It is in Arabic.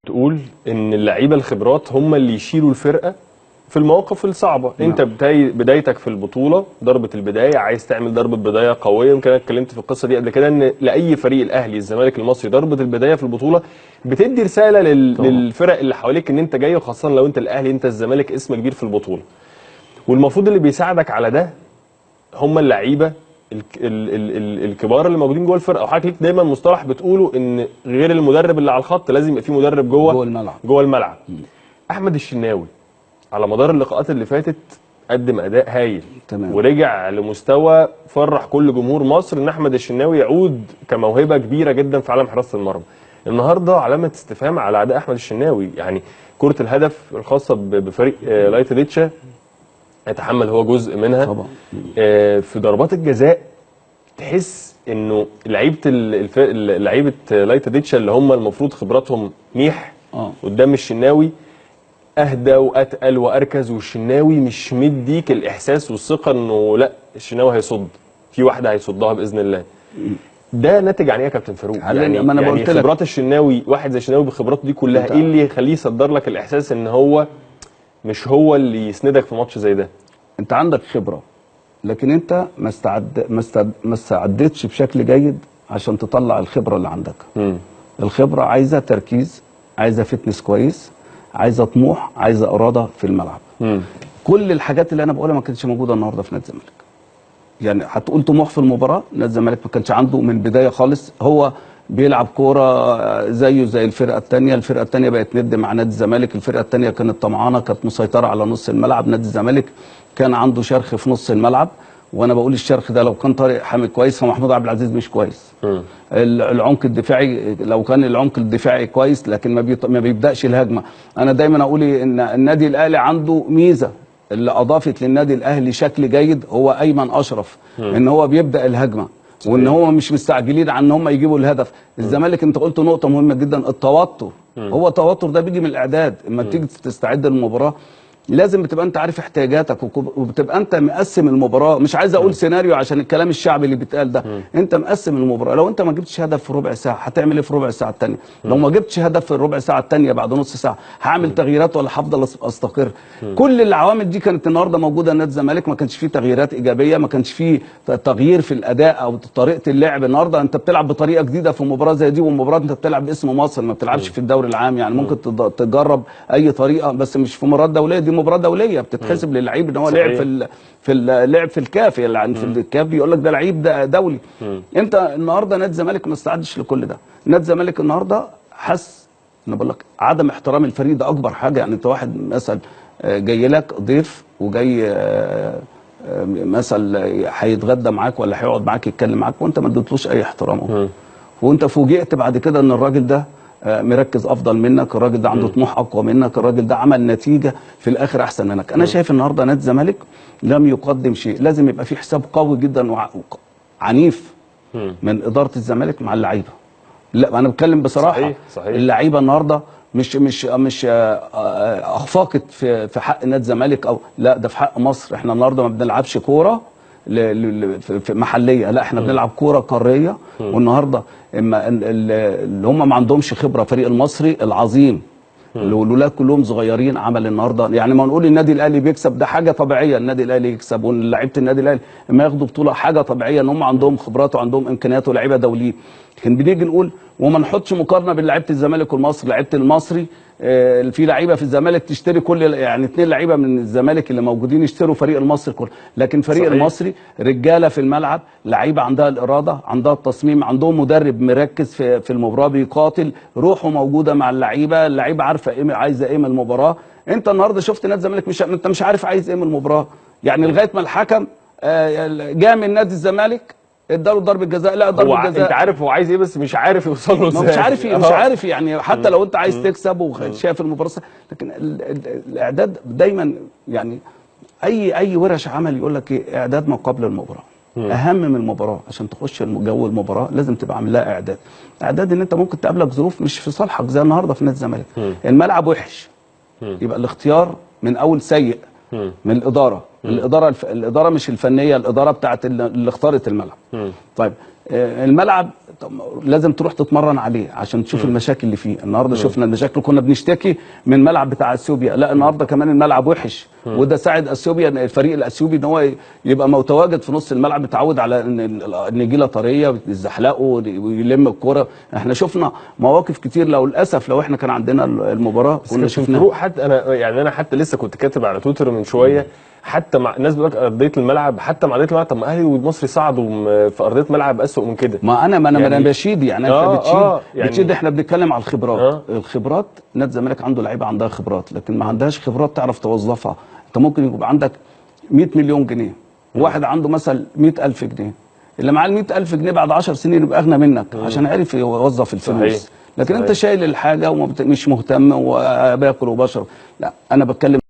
تقول ان اللعيبه الخبرات هم اللي يشيلوا الفرقه في المواقف الصعبه. انت بدايتك في البطوله، ضربه البدايه، عايز تعمل ضربه بدايه قويه. يمكن انا اتكلمت في القصه دي قبل كده، ان لاي فريق، الاهلي، الزمالك، المصري، ضربه البدايه في البطوله بتدي رساله للفرق اللي حواليك ان انت جاي، وخاصه لو انت الاهلي، انت الزمالك، اسم كبير في البطوله. والمفروض اللي بيساعدك على ده هم اللعيبه الكبار اللي موجودين جوه الفرقه. وحضرتك ليك دايما مصطلح بتقوله، ان غير المدرب اللي على الخط لازم يبقى في مدرب جوه الملعب. احمد الشناوي على مدار اللقاءات اللي فاتت قدم اداء هايل، تمام. ورجع لمستوى فرح كل جمهور مصر، ان احمد الشناوي يعود كموهبه كبيره جدا في عالم حراسه المرمى. النهارده علامه استفهام على اداء احمد الشناوي. يعني كره الهدف الخاصه بفريق لايت ديتشا يتحمل هو جزء منها طبعا. في ضربات الجزاء تحس انه لعيبه لايت ديتشا اللي هم المفروض خبراتهم ميح قدام الشناوي اهدى واتقل واركز، والشناوي مش مديك الاحساس والثقه انه لا، الشناوي هيصد في واحده هيصدها باذن الله. ده ناتج عن ايه يا كابتن فاروق؟ يعني خبرات الشناوي، واحد زي الشناوي بخبراته دي كلها، ايه اللي يخليه يصدر لك الاحساس ان هو مش هو اللي يسندك في ماتش زي ده؟ انت عندك خبره، لكن انت ما استعدتش بشكل جيد عشان تطلع الخبره اللي عندك. الخبره عايزه تركيز، عايزه فتنس كويس، عايزه طموح، عايزه اراده في الملعب. كل الحاجات اللي انا بقولها ما كانتش موجوده النهارده في نادي الزمالك. يعني هتقول طموح في المباراه، نادي الزمالك ما كانش عنده من البدايه خالص. هو بيلعب كوره زيه زي الفرقه الثانيه، الفرقه الثانيه بقت ند مع نادي الزمالك، الفرقه الثانيه كانت طمعانه، كانت مسيطره على نص الملعب. نادي الزمالك كان عنده شرخ في نص الملعب، وانا بقول الشرخ ده لو كان طارق حامد كويس فمحمود عبد العزيز مش كويس. العمق الدفاعي، لو كان العمق الدفاعي كويس لكن ما بيبداش الهجمه. انا دايما اقول ان النادي الاهلي عنده ميزه اللي اضافت للنادي الاهلي شكل جيد، هو ايمن اشرف، ان هو بيبدا الهجمه وان هو مش مستعجلين عن ان هم يجيبوا الهدف. الزمالك انت قلت نقطه مهمه جدا، التوتر. هو التوتر ده بيجي من الاعداد. اما تيجي تستعد للمباراه لازم بتبقى انت عارف احتياجاتك، وبتبقى انت مقسم المباراه. مش عايز اقول سيناريو عشان الكلام الشعبي اللي بيتقال ده. انت مقسم المباراه. لو انت ما جبتش هدف في ربع ساعه هتعمل ايه في ربع ساعه الثانيه؟ لو ما جبتش هدف في الربع ساعه الثانيه بعد نص ساعه هعمل تغييرات ولا هفضل استقر؟ كل العوامل دي كانت النهارده موجوده. نادي الزمالك ما كانش فيه تغييرات ايجابيه، ما كانش فيه تغيير في الاداء او طريقه اللعب. النهارده انت بتلعب بطريقه جديده في مباراه زي دي، والمباراه انت بتلعب باسم مصر، ما بتلعبش في الدوري العام. يعني ممكن تجرب اي طريقه بس مش في مباراه دوليه. دي مباراه دوليه بتتحسب للعيب ان هو لعب لعب في الكاف. يعني في الكاف بيقول لك ده لعيب دولي. انت النهارده نادي الزمالك ما استعدش لكل ده. نادي الزمالك النهارده حس، انا بقول لك، عدم احترام الفريق ده اكبر حاجه. يعني انت واحد مثلا جاي لك ضيف وجاي مثلا هيتغدى معاك ولا هيقعد معاك يتكلم معاك وانت ما اديتلوش اي احترام، وانت فوجئت بعد كده ان الراجل ده مركز افضل منك، الراجل ده عنده طموح اقوى منك، الراجل ده عمل نتيجه في الاخر احسن منك. انا شايف النهارده نادي الزمالك لم يقدم شيء. لازم يبقى في حساب قوي جدا وعنيف من اداره الزمالك مع اللعيبه. لا انا بتكلم بصراحه. صحيح. اللعيبه النهارده مش اخفقت في حق نادي الزمالك، او لا، ده في حق مصر. احنا النهارده ما بنلعبش كوره في محليه، لا احنا بنلعب كوره قاريه. والنهارده اما اللي هم ما عندهمش خبره، فريق المصري العظيم الولاد كلهم صغيرين، عمل النهارده. يعني ما نقول النادي الاهلي بيكسب ده حاجه طبيعيه، النادي الاهلي يكسب، ولاعيبه النادي الاهلي لما ياخدوا بطوله حاجه طبيعيه، ان هم عندهم خبرات وعندهم امكانيات ولاعيبه دوليين. لكن بنيجي نقول وما نحطش مقارنه بين لعيبه الزمالك والمصري. لعيبه المصري في لعيبه في الزمالك تشتري كل، يعني 2 لعيبه من الزمالك اللي موجودين يشتروا فريق المصري كله. لكن فريق صحيح. المصري رجاله في الملعب، لعيبه عندها الاراده، عندها التصميم، عندهم مدرب مركز في المباراه بيقاتل، روحه موجوده مع اللعيبه، اللعيبه عارفه ايه عايزه ايه من المباراه. انت النهارده شفت نادي الزمالك انت مش عارف عايز ايه من المباراه. يعني لغايه ما الحكم جاء من نادي الزمالك اداله ضربه جزاء، لا ضربه جزاء انت عارف هو عايز ايه بس مش عارف يوصل له ازاي. مش عارف يعني حتى لو انت عايز تكسب وشايف المباراه. لكن الاعداد دايما، يعني اي ورش عمل يقول لك ايه؟ اعداد ما قبل المباراه اهم من المباراه. عشان تخش جو المباراه لازم تبقى عامل لها اعداد ان انت ممكن تقابلك ظروف مش في صالحك زي النهارده في نادي الزمالك. الملعب وحش، يبقى الاختيار من اول سيء من الاداره. الاداره مش الفنيه، الاداره بتاعت اللي اختارت الملعب. طيب الملعب لازم تروح تتمرن عليه عشان تشوف المشاكل اللي فيه. النهارده شفنا المشاكل، كنا بنشتكي من الملعب بتاع اثيوبيا، لا النهارده كمان الملعب وحش. وده ساعد اثيوبيا، الفريق الاثيوبي، ان هو يبقى متواجد في نص الملعب، متعود على ان النجيله طريه يزحلقوا ويلم الكوره. احنا شفنا مواقف كتير، لو احنا كان عندنا المباراه كنا شفناها. حتى انا حتى لسه كنت كاتب على تويتر من شويه، حتى مع الناس بيقول لك ارضيه الملعب، حتى مع ارضيه الملعب، طب ما اهلي والمصري صعدوا في ارضيه ملعب اسوء من كده. ما انا يعني بشيد، يعني انت بتشيد بتشيد. احنا بنتكلم على الخبرات. الخبرات، نادي الزمالك عنده لعيبه عندها خبرات، لكن ما عندهاش خبرات تعرف توظفها. انت ممكن يبقى عندك 100 مليون جنيه، وواحد عنده مثلا 100,000 جنيه، اللي معاه ال 100,000 جنيه بعد 10 سنين يبقى اغنى منك عشان عرف يوظف الفلوس. صحيح. لكن صحيح. انت شايل الحاجه ومش مهتم وباكل وبشرب. لا، انا بتكلم